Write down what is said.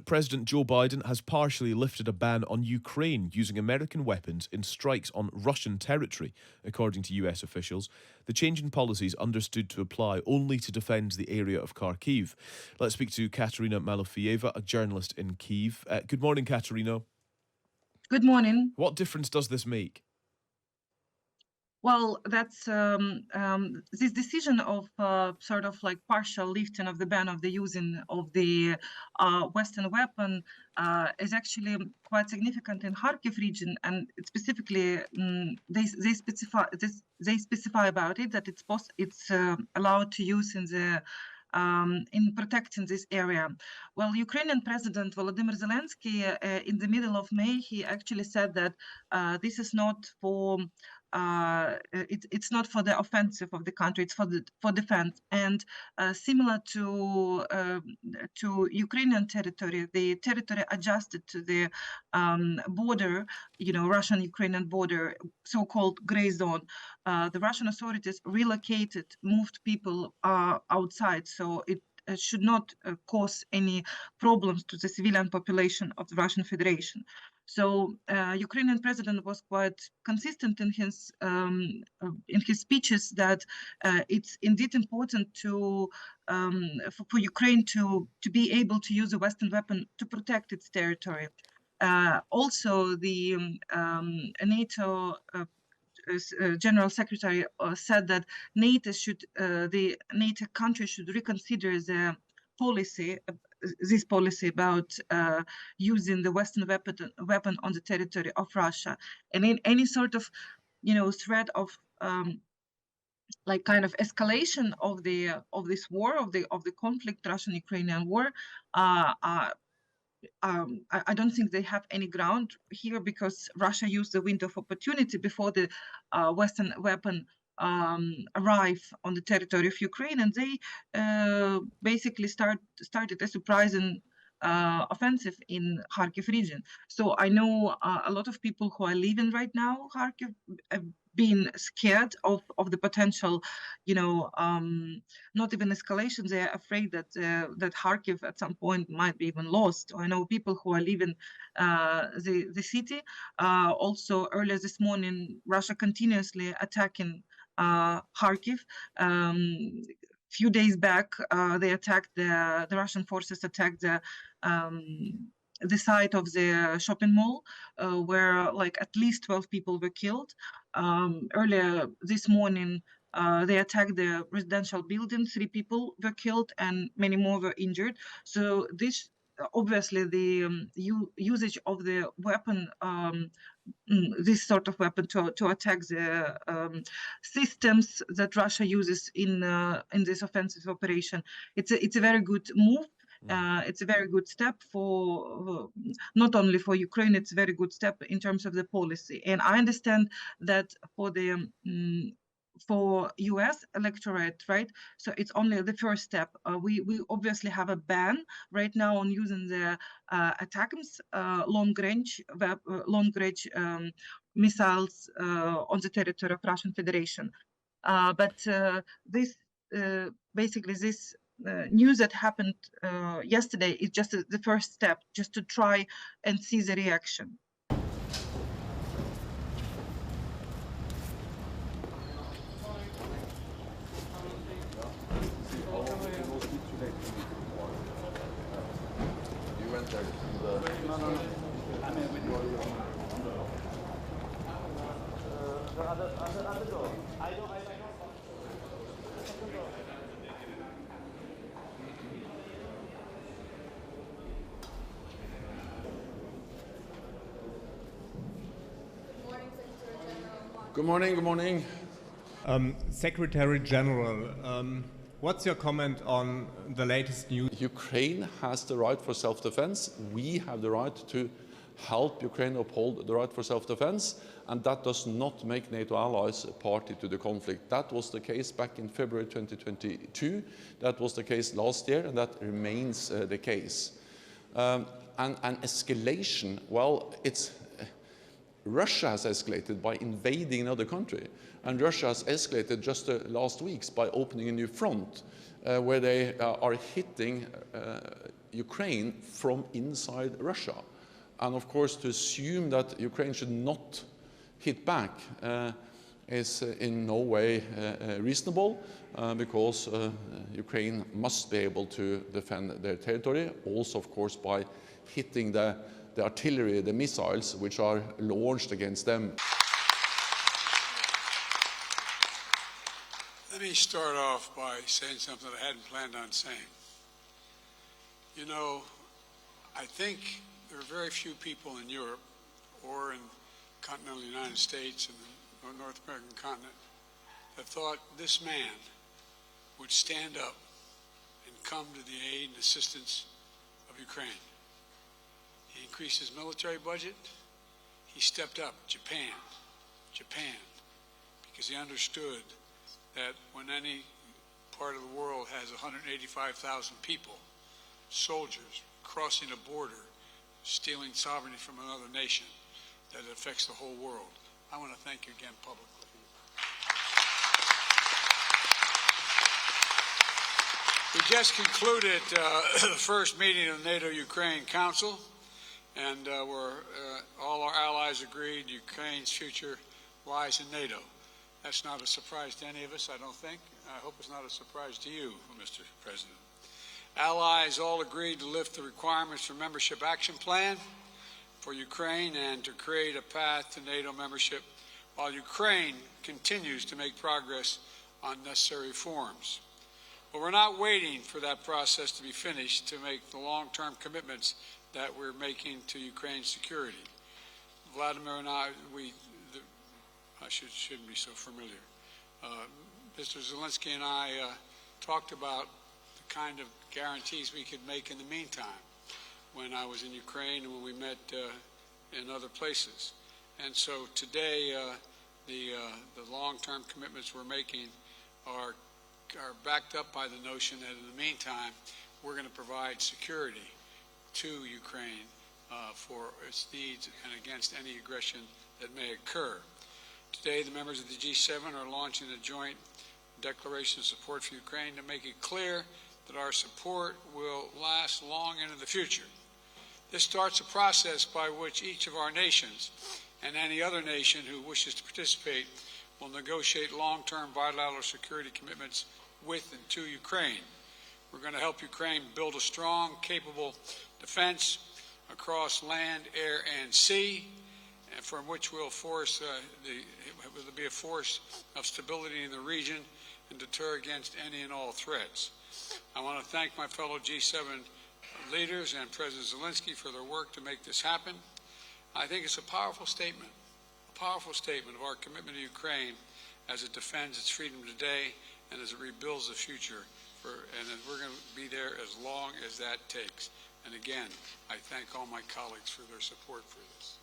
President Joe Biden has partially lifted a ban on Ukraine using American weapons in strikes on Russian territory, according to US officials. The change in policy is understood to apply only to defend the area of Kharkiv. Let's speak to Kateryna Malofieieva, a journalist in Kyiv. Good morning, Kateryna. Good morning. What difference does this make? Well, that's this decision of sort of like partial lifting of the ban of the using of the Western weapon is actually quite significant in Kharkiv region, and specifically they specify about it that it's allowed to use in protecting this area. Well, Ukrainian President Volodymyr Zelensky, in the middle of May, he actually said that this is not for it's not for the offensive of the country; it's for defense. And similar to Ukrainian territory, the territory adjusted to the border, Russian-Ukrainian border, so-called gray zone. The Russian authorities moved people outside, so it should not cause any problems to the civilian population of the Russian Federation. So Ukrainian president was quite consistent in his speeches that it's indeed important for Ukraine to be able to use a Western weapon to protect its territory. Also, the NATO General Secretary said that the NATO countries should reconsider this policy about using the Western weapon on the territory of Russia, and in any sort of threat of like kind of escalation of this war of the conflict, Russian-Ukrainian war. I don't think they have any ground here, because Russia used the window of opportunity before the Western weapon arrive on the territory of Ukraine, and they basically started a surprising offensive in Kharkiv region. So I know a lot of people who are living right now Kharkiv have been scared of the potential, not even escalation. They are afraid that Kharkiv at some point might be even lost. I know people who are leaving the city. Also, earlier this morning, Russia continuously attacking Kharkiv. Few days back, they attacked the Russian forces attacked the site of the shopping mall, where like at least 12 people were killed. Earlier this morning, they attacked the residential building. 3 people were killed and many more were injured. So this obviously the usage of the weapon, this sort of weapon to attack the systems that Russia uses in this offensive operation. It's a very good move. It's a very good step for not only for Ukraine. It's a very good step in terms of the policy. And I understand that for US electorate, right? So it's only the first step. We obviously have a ban right now on using the ATACMS, long range missiles on the territory of Russian Federation. But this news that happened yesterday is just the first step, just to try and see the reaction. You went there to the... No. I mean, with the other door. I don't. Good morning. Secretary General, what's your comment on the latest news? Ukraine has the right for self-defense. We have the right to help Ukraine uphold the right for self-defense, and that does not make NATO allies a party to the conflict. That was the case back in February 2022. That was the case last year, and that remains the case. And escalation, well, Russia has escalated by invading another country, and Russia has escalated just last weeks by opening a new front where they are hitting Ukraine from inside Russia. And of course, to assume that Ukraine should not hit back is in no way reasonable, because Ukraine must be able to defend their territory, also of course by hitting the artillery, the missiles which are launched against them. Let me start off by saying something I hadn't planned on saying. You know, I think there are very few people in Europe or in continental United States and the North American continent that thought this man would stand up and come to the aid and assistance of Ukraine. He increased his military budget. He stepped up. Japan, because he understood that when any part of the world has 185,000 people, soldiers crossing a border, stealing sovereignty from another nation, that it affects the whole world. I want to thank you again publicly. We just concluded the first meeting of the NATO-Ukraine Council, and all our allies agreed Ukraine's future lies in NATO. That's not a surprise to any of us, I don't think. I hope it's not a surprise to you, Mr. President. Allies all agreed to lift the requirements for membership action plan for Ukraine and to create a path to NATO membership while Ukraine continues to make progress on necessary reforms. But we're not waiting for that process to be finished to make the long-term commitments that we're making to Ukraine's security. Vladimir and I shouldn't be so familiar. Mr. Zelensky and I talked about the kind of guarantees we could make in the meantime when I was in Ukraine and when we met in other places. And so today, the long-term commitments we're making are backed up by the notion that in the meantime, we're going to provide security to Ukraine for its needs and against any aggression that may occur. Today, the members of the G7 are launching a joint declaration of support for Ukraine to make it clear that our support will last long into the future. This starts a process by which each of our nations and any other nation who wishes to participate will negotiate long-term bilateral security commitments with and to Ukraine. We're going to help Ukraine build a strong, capable defense across land, air, and sea, and from which will be a force of stability in the region and deter against any and all threats. I want to thank my fellow G7 leaders and President Zelensky for their work to make this happen. I think it's a powerful statement of our commitment to Ukraine as it defends its freedom today and as it rebuilds the future. And we're going to be there as long as that takes. And again, I thank all my colleagues for their support for this.